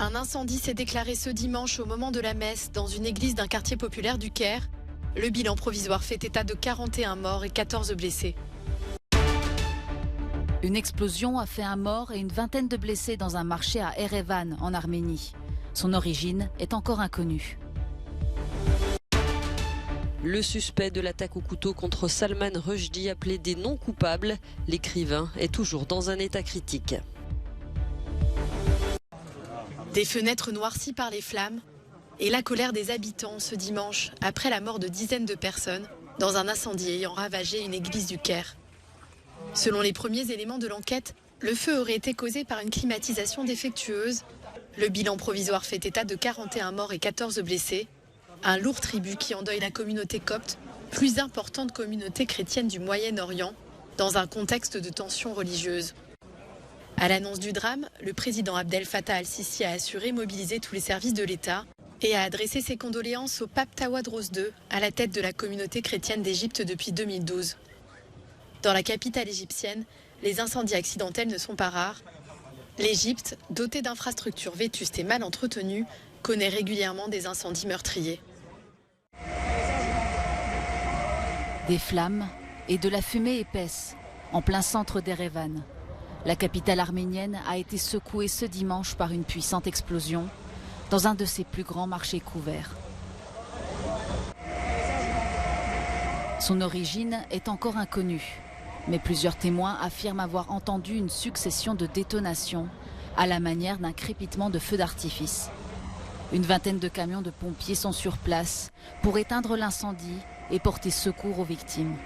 Un incendie s'est déclaré ce dimanche au moment de la messe dans une église d'un quartier populaire du Caire. Le bilan provisoire fait état de 41 morts et 14 blessés. Une explosion a fait un mort et une vingtaine de blessés dans un marché à Erevan, en Arménie. Son origine est encore inconnue. Le suspect de l'attaque au couteau contre Salman Rushdie a plaidé non coupable. L'écrivain est toujours dans un état critique. Des fenêtres noircies par les flammes et la colère des habitants ce dimanche après la mort de dizaines de personnes dans un incendie ayant ravagé une église du Caire. Selon les premiers éléments de l'enquête, le feu aurait été causé par une climatisation défectueuse. Le bilan provisoire fait état de 41 morts et 14 blessés. Un lourd tribut qui endeuille la communauté copte, plus importante communauté chrétienne du Moyen-Orient, dans un contexte de tensions religieuses. À l'annonce du drame, le président Abdel Fattah al-Sisi a assuré mobiliser tous les services de l'État et a adressé ses condoléances au pape Tawadros II, à la tête de la communauté chrétienne d'Égypte depuis 2012. Dans la capitale égyptienne, les incendies accidentels ne sont pas rares. L'Égypte, dotée d'infrastructures vétustes et mal entretenues, connaît régulièrement des incendies meurtriers. Des flammes et de la fumée épaisse en plein centre d'Erevan. La capitale arménienne a été secouée ce dimanche par une puissante explosion dans un de ses plus grands marchés couverts. Son origine est encore inconnue, mais plusieurs témoins affirment avoir entendu une succession de détonations à la manière d'un crépitement de feux d'artifice. Une vingtaine de camions de pompiers sont sur place pour éteindre l'incendie et porter secours aux victimes.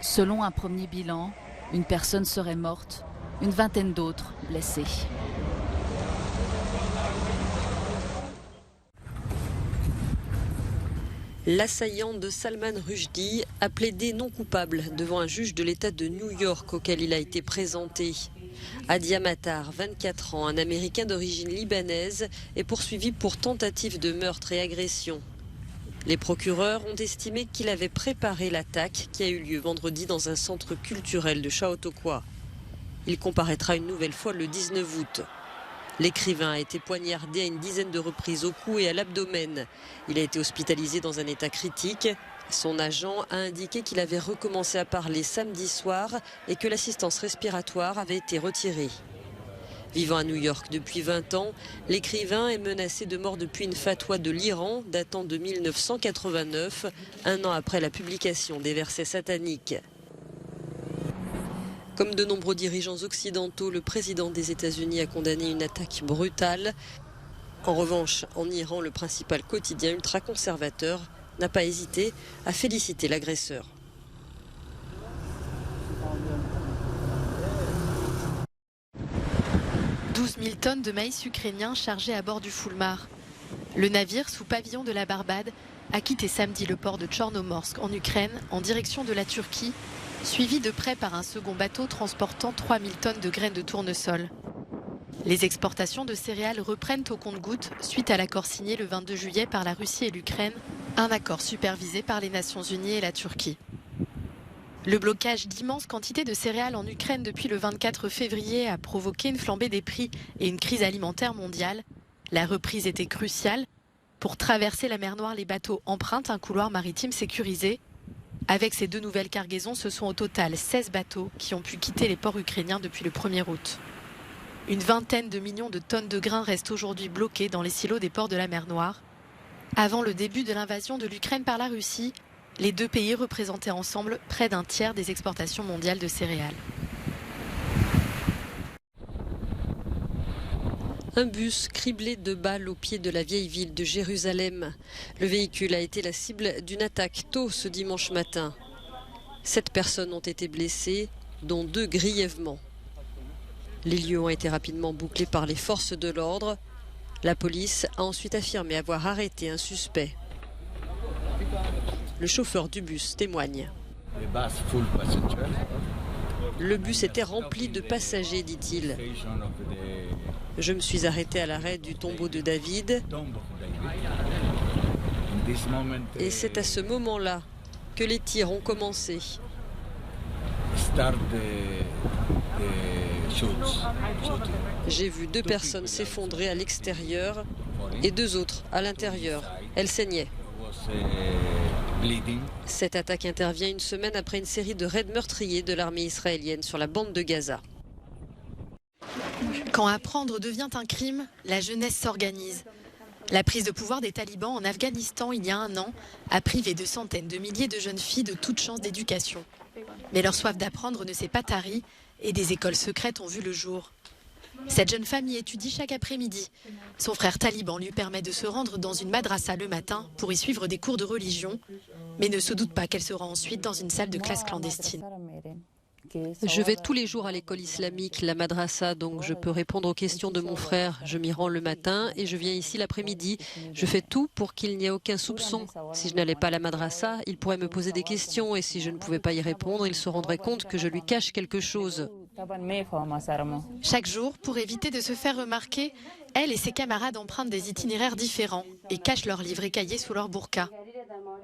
Selon un premier bilan, une personne serait morte, une vingtaine d'autres blessées. L'assaillant de Salman Rushdie a plaidé non coupable devant un juge de l'État de New York auquel il a été présenté. Adia Matar, 24 ans, un Américain d'origine libanaise, est poursuivi pour tentative de meurtre et agression. Les procureurs ont estimé qu'il avait préparé l'attaque qui a eu lieu vendredi dans un centre culturel de Chautauqua. Il comparaîtra une nouvelle fois le 19 août. L'écrivain a été poignardé à une dizaine de reprises au cou et à l'abdomen. Il a été hospitalisé dans un état critique. Son agent a indiqué qu'il avait recommencé à parler samedi soir et que l'assistance respiratoire avait été retirée. Vivant à New York depuis 20 ans, l'écrivain est menacé de mort depuis une fatwa de l'Iran datant de 1989, un an après la publication des versets sataniques. Comme de nombreux dirigeants occidentaux, le président des États-Unis a condamné une attaque brutale. En revanche, en Iran, le principal quotidien ultra-conservateur n'a pas hésité à féliciter l'agresseur. « 12 000 tonnes de maïs ukrainien chargées à bord du Fulmar. Le navire, sous pavillon de la Barbade, a quitté samedi le port de Tchornomorsk en Ukraine en direction de la Turquie, suivi de près par un second bateau transportant 3 000 tonnes de graines de tournesol. Les exportations de céréales reprennent au compte-gouttes suite à l'accord signé le 22 juillet par la Russie et l'Ukraine, un accord supervisé par les Nations Unies et la Turquie. Le blocage d'immenses quantités de céréales en Ukraine depuis le 24 février a provoqué une flambée des prix et une crise alimentaire mondiale. La reprise était cruciale. Pour traverser la mer Noire, les bateaux empruntent un couloir maritime sécurisé. Avec ces deux nouvelles cargaisons, ce sont au total 16 bateaux qui ont pu quitter les ports ukrainiens depuis le 1er août. Une vingtaine de millions de tonnes de grains restent aujourd'hui bloquées dans les silos des ports de la mer Noire. Avant le début de l'invasion de l'Ukraine par la Russie, les deux pays représentaient ensemble près d'un tiers des exportations mondiales de céréales. Un bus criblé de balles au pied de la vieille ville de Jérusalem. Le véhicule a été la cible d'une attaque tôt ce dimanche matin. 7 personnes ont été blessées, dont 2 grièvement. Les lieux ont été rapidement bouclés par les forces de l'ordre. La police a ensuite affirmé avoir arrêté un suspect. Le chauffeur du bus témoigne. Le bus était rempli de passagers, dit-il. Je me suis arrêté à l'arrêt du tombeau de David. Et c'est à ce moment-là que les tirs ont commencé. J'ai vu 2 personnes s'effondrer à l'extérieur et 2 autres à l'intérieur. Elles saignaient. Cette attaque intervient une semaine après une série de raids meurtriers de l'armée israélienne sur la bande de Gaza. Quand apprendre devient un crime, la jeunesse s'organise. La prise de pouvoir des talibans en Afghanistan il y a 1 an a privé de centaines de milliers de jeunes filles de toute chance d'éducation. Mais leur soif d'apprendre ne s'est pas tarie et des écoles secrètes ont vu le jour. Cette jeune femme y étudie chaque après-midi. Son frère taliban lui permet de se rendre dans une madrasa le matin pour y suivre des cours de religion, mais ne se doute pas qu'elle sera ensuite dans une salle de classe clandestine. Je vais tous les jours à l'école islamique, la madrasa, donc je peux répondre aux questions de mon frère. Je m'y rends le matin et je viens ici l'après-midi. Je fais tout pour qu'il n'y ait aucun soupçon. Si je n'allais pas à la madrasa, il pourrait me poser des questions et si je ne pouvais pas y répondre, il se rendrait compte que je lui cache quelque chose. Chaque jour, pour éviter de se faire remarquer, elle et ses camarades empruntent des itinéraires différents et cachent leurs livres et cahiers sous leur burqa.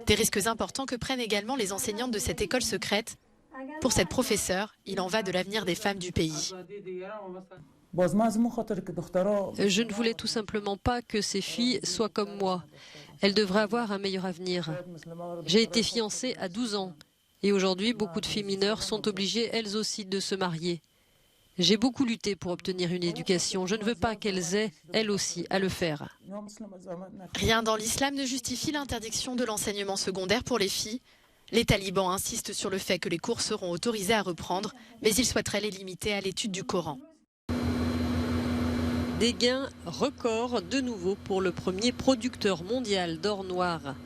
Des risques importants que prennent également les enseignantes de cette école secrète. Pour cette professeure, il en va de l'avenir des femmes du pays. Je ne voulais tout simplement pas que ces filles soient comme moi. Elles devraient avoir un meilleur avenir. J'ai été fiancée à 12 ans et aujourd'hui, beaucoup de filles mineures sont obligées elles aussi de se marier. J'ai beaucoup lutté pour obtenir une éducation. Je ne veux pas qu'elles aient, elles aussi, à le faire. Rien dans l'islam ne justifie l'interdiction de l'enseignement secondaire pour les filles. Les talibans insistent sur le fait que les cours seront autorisés à reprendre, mais ils souhaiteraient les limiter à l'étude du Coran. Des gains records de nouveau pour le premier producteur mondial d'or noir.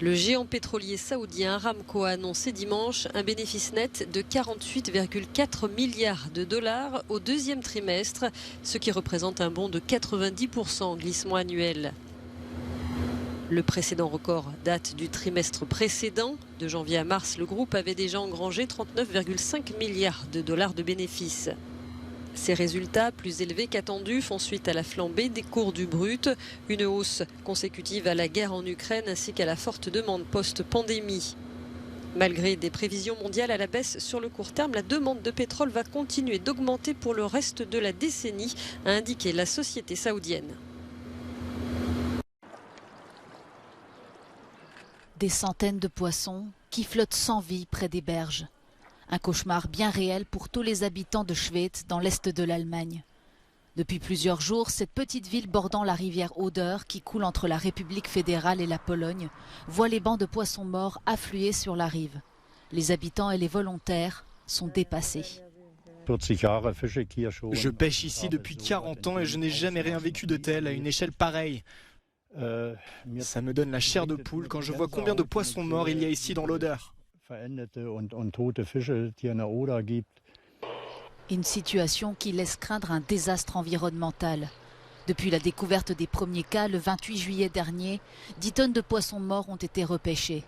Le géant pétrolier saoudien Aramco a annoncé dimanche un bénéfice net de 48,4 milliards de dollars au 2e trimestre, ce qui représente un bond de 90% en glissement annuel. Le précédent record date du trimestre précédent. De janvier à mars, le groupe avait déjà engrangé 39,5 milliards de dollars de bénéfices. Ces résultats, plus élevés qu'attendus, font suite à la flambée des cours du brut, une hausse consécutive à la guerre en Ukraine ainsi qu'à la forte demande post-pandémie. Malgré des prévisions mondiales à la baisse sur le court terme, la demande de pétrole va continuer d'augmenter pour le reste de la décennie, a indiqué la société saoudienne. Des centaines de poissons qui flottent sans vie près des berges. Un cauchemar bien réel pour tous les habitants de Schwedt dans l'est de l'Allemagne. Depuis plusieurs jours, cette petite ville bordant la rivière Oder, qui coule entre la République fédérale et la Pologne, voit les bancs de poissons morts affluer sur la rive. Les habitants et les volontaires sont dépassés. Je pêche ici depuis 40 ans et je n'ai jamais rien vécu de tel à une échelle pareille. Ça me donne la chair de poule quand je vois combien de poissons morts il y a ici dans l'Oder. Une situation qui laisse craindre un désastre environnemental. Depuis la découverte des premiers cas le 28 juillet dernier, 10 tonnes de poissons morts ont été repêchées.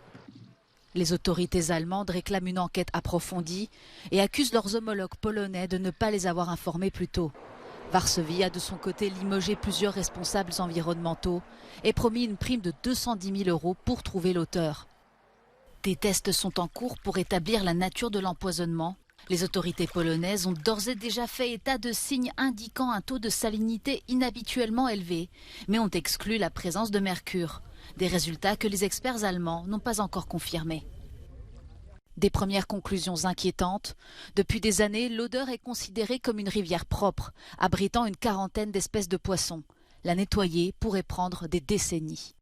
Les autorités allemandes réclament une enquête approfondie et accusent leurs homologues polonais de ne pas les avoir informés plus tôt. Varsovie a de son côté limogé plusieurs responsables environnementaux et promis une prime de 210 000 € pour trouver l'auteur. Des tests sont en cours pour établir la nature de l'empoisonnement. Les autorités polonaises ont d'ores et déjà fait état de signes indiquant un taux de salinité inhabituellement élevé, mais ont exclu la présence de mercure. Des résultats que les experts allemands n'ont pas encore confirmés. Des premières conclusions inquiétantes. Depuis des années, l'Oder est considérée comme une rivière propre, abritant une quarantaine d'espèces de poissons. La nettoyer pourrait prendre des décennies.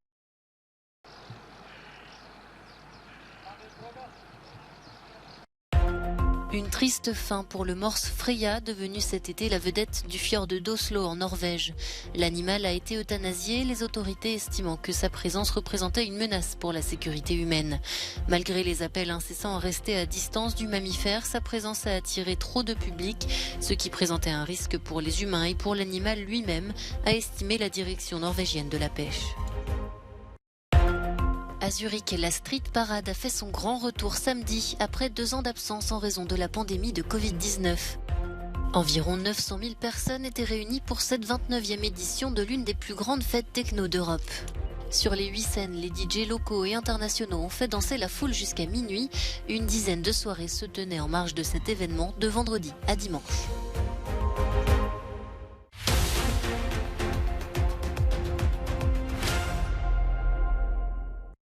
Une triste fin pour le morse Freya, devenu cet été la vedette du fjord d'Oslo en Norvège. L'animal a été euthanasié, les autorités estimant que sa présence représentait une menace pour la sécurité humaine. Malgré les appels incessants à rester à distance du mammifère, sa présence a attiré trop de public, ce qui présentait un risque pour les humains et pour l'animal lui-même, a estimé la direction norvégienne de la pêche. À Zurich, la street parade a fait son grand retour samedi après 2 ans d'absence en raison de la pandémie de Covid-19. Environ 900 000 personnes étaient réunies pour cette 29e édition de l'une des plus grandes fêtes techno d'Europe. Sur les 8 scènes, les DJ locaux et internationaux ont fait danser la foule jusqu'à minuit. Une dizaine de soirées se tenaient en marge de cet événement de vendredi à dimanche.